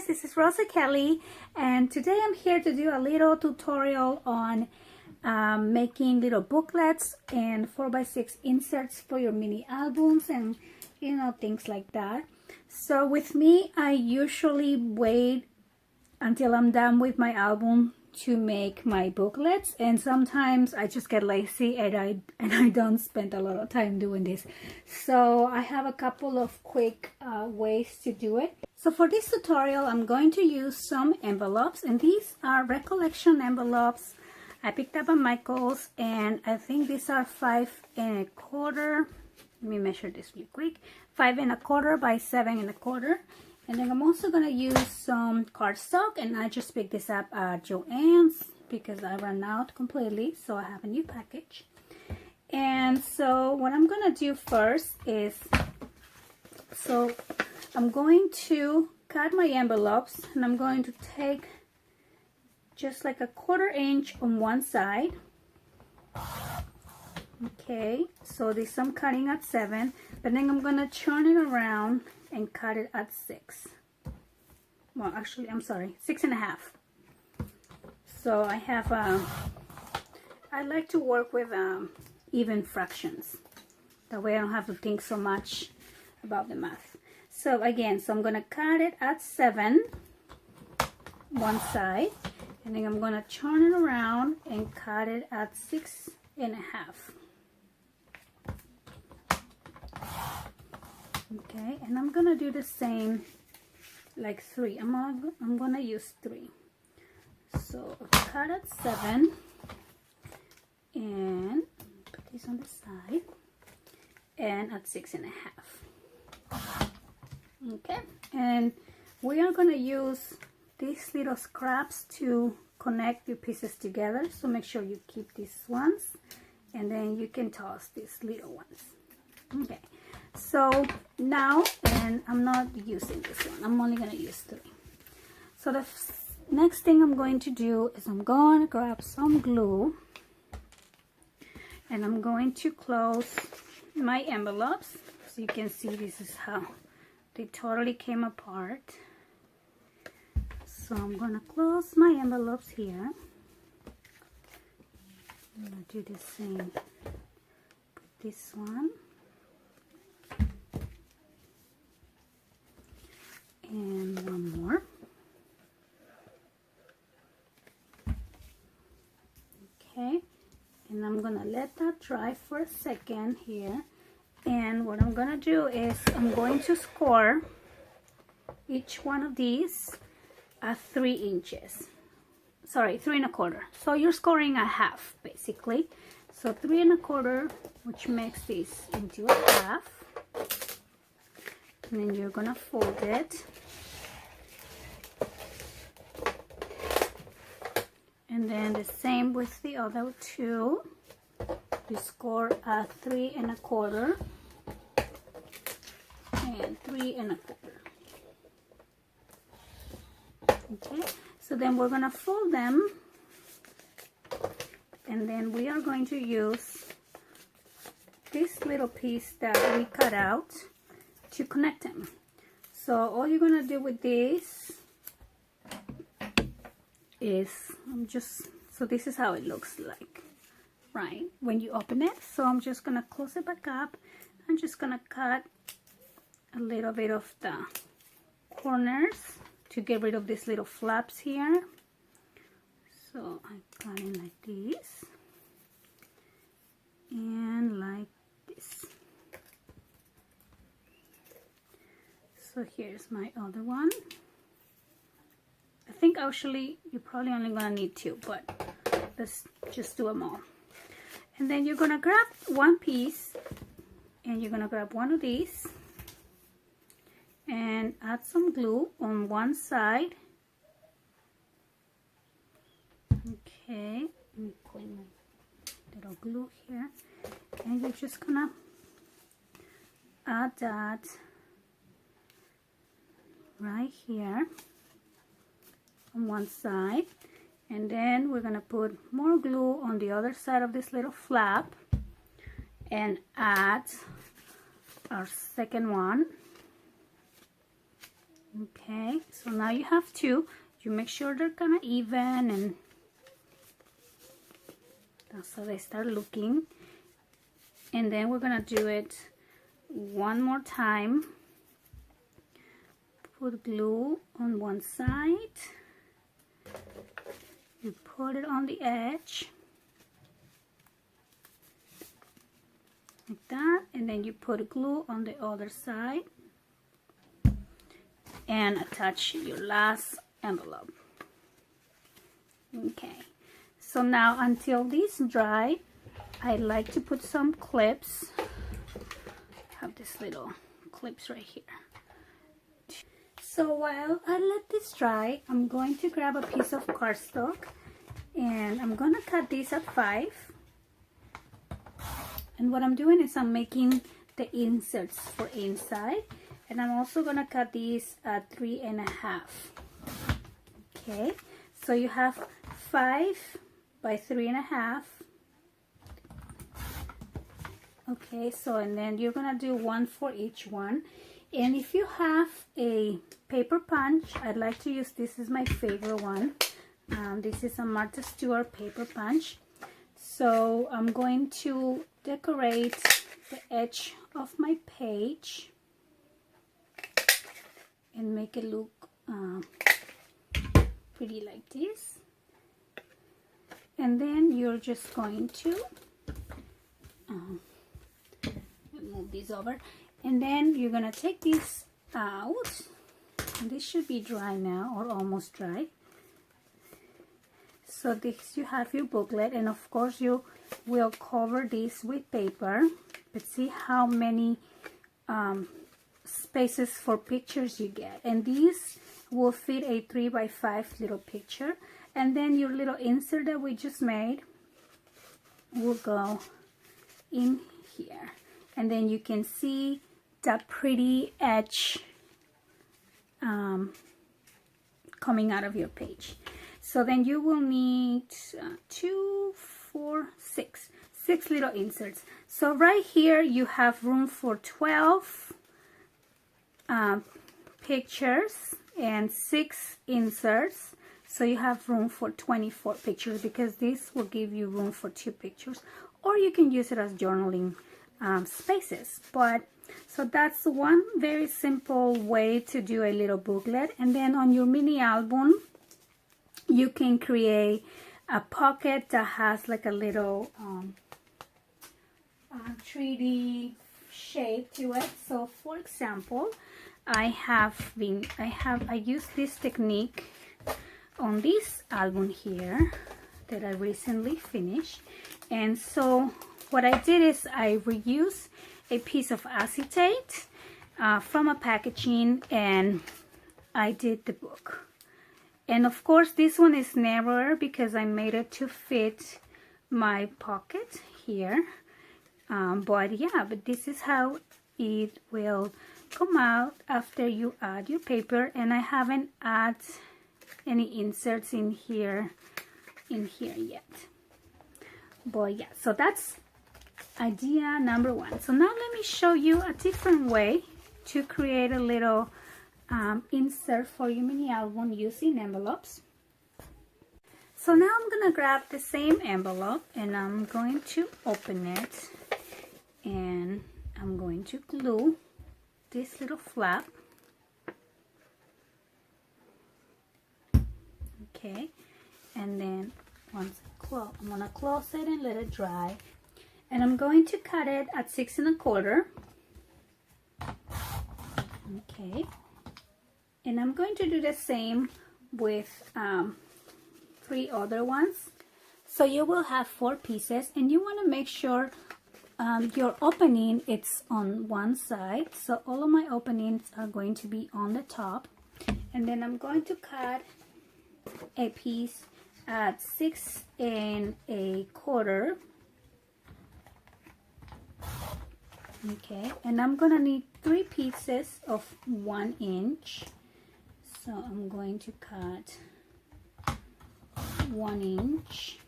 guys, this is Rosa Kelly, and today I'm here to do a little tutorial on making little booklets and 4x6 inserts for your mini albums and things like that. So with me, I usually wait until I'm done with my album to make my booklets, and sometimes I just get lazy and I don't spend a lot of time doing this. So I have a couple of quick ways to do it. So for this tutorial, I'm going to use some envelopes, and these are recollection envelopes I picked up at Michael's, and I think these are 5 1/4. Let me measure this real quick. 5 1/4 by 7 1/4. And then I'm also going to use some cardstock, and I just picked this up at Joann's because I ran out completely, so I have a new package. And so what I'm going to do first is, so I'm going to cut my envelopes, and I'm going to take just like a 1/4 inch on one side. Okay, so this I'm cutting at 7, but then I'm going to turn it around and cut it at 6. Well, actually, I'm sorry, 6 1/2. So I have I like to work with even fractions. That way I don't have to think so much about the math. So again, so I'm going to cut it at 7, one side, and then I'm going to turn it around and cut it at 6 1/2. Okay, and I'm gonna do the same, like 3. I'm gonna use 3. So cut at 7 and put this on the side, and at 6 1/2. Okay, and we are gonna use these little scraps to connect your pieces together. So make sure you keep these ones, and then you can toss these little ones. Okay. So now, and I'm not using this one, I'm only going to use 3. So the next thing I'm going to do is I'm going to grab some glue, and I'm going to close my envelopes. So you can see this is how they totally came apart. So I'm going to close my envelopes here. I'm going to do the same with this one. And one more. Okay, and I'm gonna let that dry for a second here, and what I'm gonna do is I'm going to score each one of these at 3 inches. Sorry, 3 1/4. So you're scoring a half basically. So 3 1/4, which makes this into a half. And then you're gonna fold it, and then the same with the other 2. You score at 3 1/4 and 3 1/4. Okay, so then we're gonna fold them, and then we are going to use this little piece that we cut out to connect them. So all you're gonna do with this is so this is how it looks like, right, when you open it. So I'm just gonna close it back up. I'm just gonna cut a little bit of the corners to get rid of these little flaps here. So I cut it like this and like this. So here's my other one. I think actually you're probably only gonna need 2, but let's just do them all. And then you're gonna grab one piece, and you're gonna grab one of these and add some glue on one side. Okay, let me put my little glue here, and you're just gonna add that right here on one side, and then we're gonna put more glue on the other side of this little flap and add our second one Okay, so now you have two. You make sure they're kind of even, and that's how they start looking. And then we're gonna do it one more time. Put glue on one side. You put it on the edge like that, and then you put glue on the other side and attach your last envelope. Okay, so now until these dry, I like to put some clips. I have this little clips right here. So while I let this dry, I'm going to grab a piece of cardstock and I'm gonna cut this at 5. And what I'm doing is I'm making the inserts for inside, and I'm also gonna cut these at 3.5. Okay, so you have 5 by 3.5. Okay, so and then you're gonna do one for each one. And if you have a paper punch, I'd like to use, this is my favorite one. This is a Martha Stewart paper punch. So I'm going to decorate the edge of my page and make it look pretty like this. And then you're just going to move these over, and then you're gonna take this out, and this should be dry now or almost dry. So this, you have your booklet, and of course you will cover this with paper, but see how many spaces for pictures you get, and these will fit a 3 by 5 little picture. And then your little insert that we just made will go in here, and then you can see that pretty edge coming out of your page. So then you will need 2, 4, 6 little inserts. So right here you have room for 12 pictures and 6 inserts. So you have room for 24 pictures, because this will give you room for 2 pictures, or you can use it as journaling spaces. But so that's one very simple way to do a little booklet. And then on your mini album, you can create a pocket that has like a little 3D shape to it. So for example, I use this technique on this album here that I recently finished. And so what I did is I reused a piece of acetate from a packaging, and I did the book. And of course this one is narrower because I made it to fit my pocket here. But yeah, but this is how it will come out after you add your paper. And I haven't added any inserts in here yet. But yeah, so that's idea number 1. So now let me show you a different way to create a little insert for your mini album using envelopes. So now I'm gonna grab the same envelope and I'm going to open it, and I'm going to glue this little flap. Okay, and then once I'm gonna close it and let it dry, and I'm going to cut it at 6 1/4. Okay, and I'm going to do the same with 3 other ones. So you will have 4 pieces, and you want to make sure your opening it's on one side. So all of my openings are going to be on the top, and then I'm going to cut a piece at 6 1/4. Okay, and I'm gonna need 3 pieces of 1 inch. So I'm going to cut 1 inch,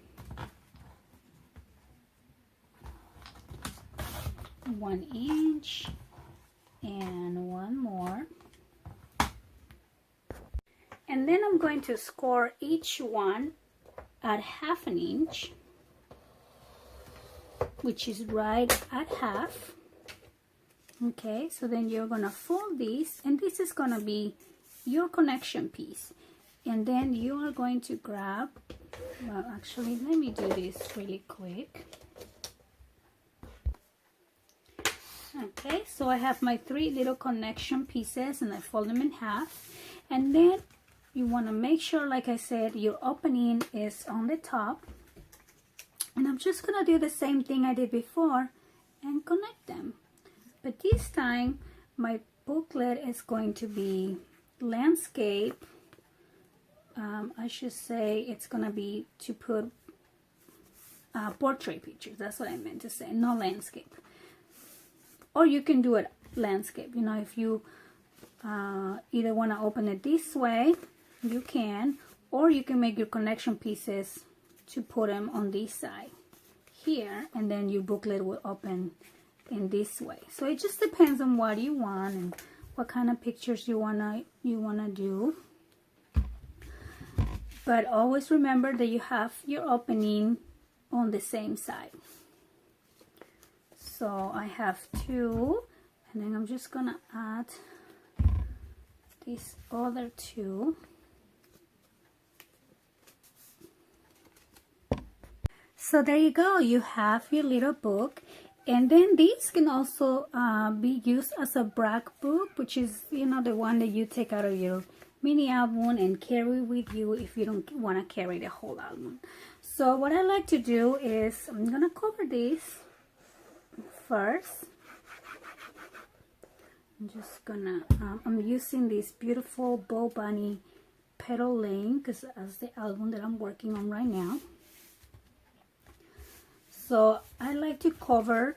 1 inch, and one more. And then I'm going to score each one at 1/2 inch, which is right at half. Okay, so then you're gonna fold this, and this is gonna be your connection piece. And then you are going to grab, well, actually, let me do this really quick. Okay, so I have my 3 little connection pieces, and I fold them in half. And then you want to make sure, like I said, your opening is on the top. And I'm just gonna do the same thing I did before and connect them. But this time my booklet is going to be landscape. I should say it's gonna be to put portrait pictures. That's what I meant to say, no landscape. Or you can do it landscape, you know, if you either want to open it this way, you can, or you can make your connection pieces to put them on this side here, and then your booklet will open in this way. So it just depends on what you want and what kind of pictures you wanna do. But always remember that you have your opening on the same side. So I have 2, and then I'm just gonna add these other 2. So there you go, you have your little book. And then these can also be used as a brag book, which is, you know, the one that you take out of your mini album and carry with you if you don't want to carry the whole album. So what I like to do is I'm gonna cover this first. I'm just gonna I'm using this beautiful Bow Bunny Petal Lane because that's the album that I'm working on right now. So I like to cover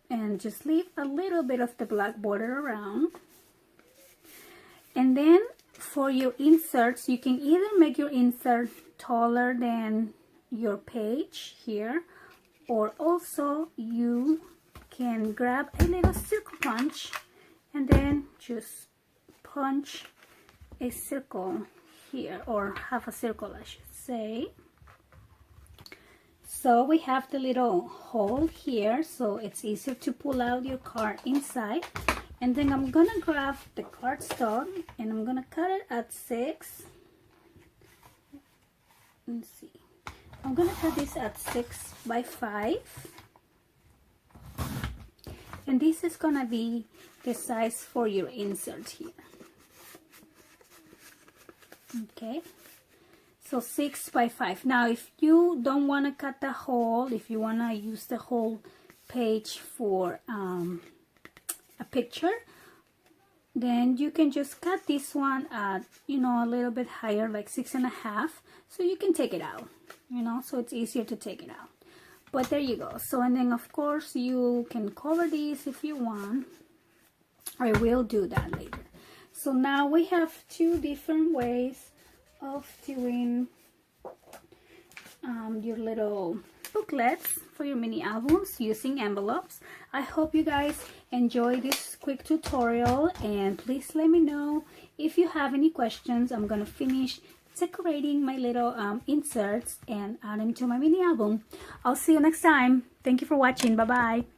and just leave a little bit of the black border around. And then for your inserts, you can either make your insert taller than your page here, or also you can grab a little circle punch and then just punch a circle here, or half a circle I should say. So we have the little hole here, so it's easier to pull out your card inside. And then I'm gonna grab the cardstock and I'm gonna cut it at 6. Let's see. I'm gonna cut this at 6 by 5. And this is gonna be the size for your insert here. Okay. So 6 by 5. Now if you don't want to cut the whole, if you want to use the whole page for a picture, then you can just cut this one at, you know, a little bit higher, like 6.5, so you can take it out, you know, so it's easier to take it out. But there you go. So, and then of course you can cover these if you want. I will do that later. So now we have 2 different ways of doing your little booklets for your mini albums using envelopes. I hope you guys enjoy this quick tutorial, and please let me know if you have any questions. I'm gonna finish decorating my little inserts and add them to my mini album. I'll see you next time. Thank you for watching. Bye bye.